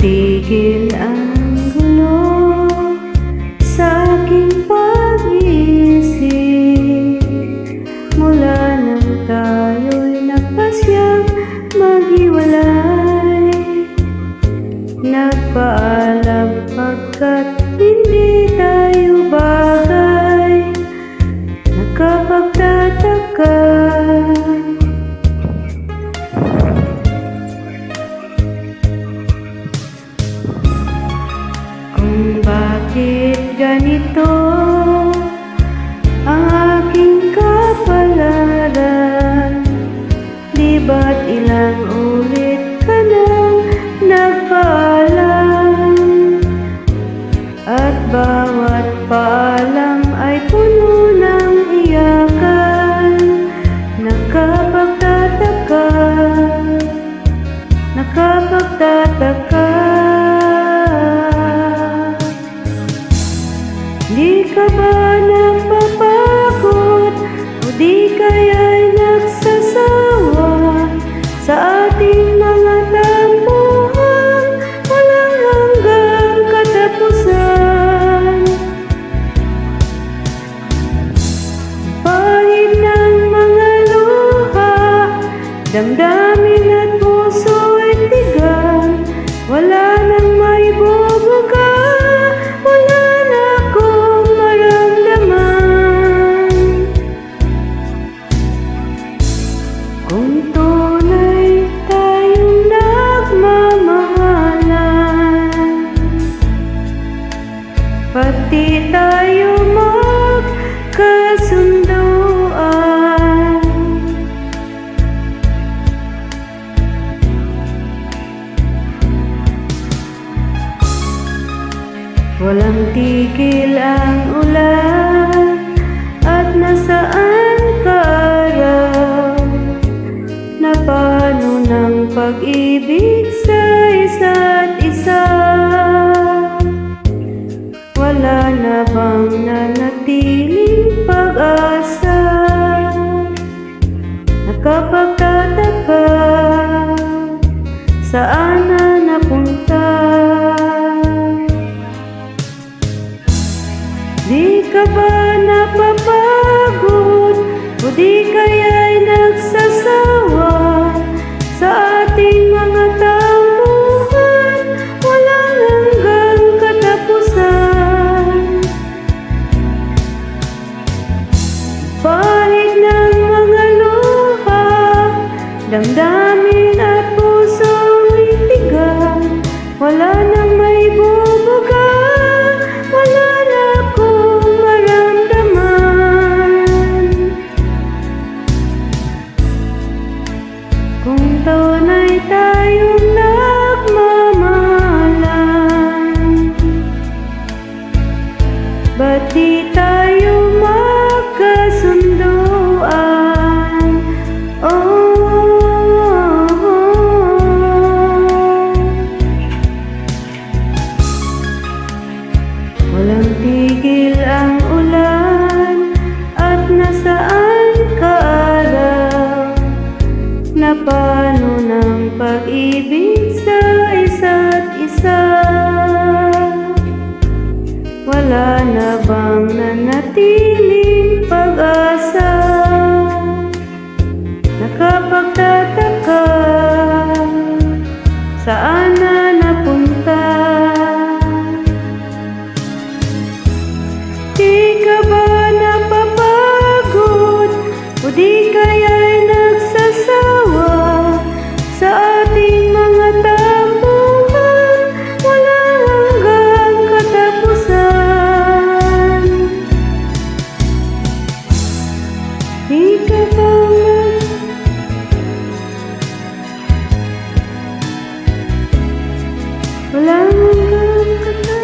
tigil ang gulo sa aking pag-iisip. Mula nang tayo'y nagpasyang maghiwalay, nagpaalam pagkat hindi tayo bagay. Nakapagtataka kung bakit ganito ang aking kapalaran. Di ba't ilang ulit ka nang nagpaalam, at bawat paalam ay puno ng iyakan. Nakapagtataka, nakapagtataka. Di ka ba napapagod o di kaya'y nagsasawa sa ating mga tampuhan walang hanggang katapusan? Pahid ng mga luha, damdamin at puso'y tigang, wala nang maibubuga, wala na akong maramdaman. Kung tunay tayong nagmamahalan, pati tayo magkasunduan. Walang tigil ang ulan at nasaan ka raw. Napano ng pag-ibig sa isa't isa? Wala na bang nanatiling pag-asa? Nakapagtataka, saan na napunta? Di ka ba napapagod o di kaya'y nagsasawa sa ating mga tampuhan walang hanggang katapusan? Pahid ng mga luha, damdamin at puso'y tigang, wala nang maibubuga, wala na akong maramdaman. Kung tunay tayong nagmamahalan, ba't di tayo magkasunduan? Walang tigil ang ulan at nasaan ka araw. Napano ng pag-ibig sa isa't isa? Wala na bang nanatiling pag-asa? Nakapagtataka, saan na napunta? Di ka ba napapagod o di kaya'y nagsasawa sa ating mga tampuhan walang hanggang katapusan? Di ka ba walang hanggang katapusan?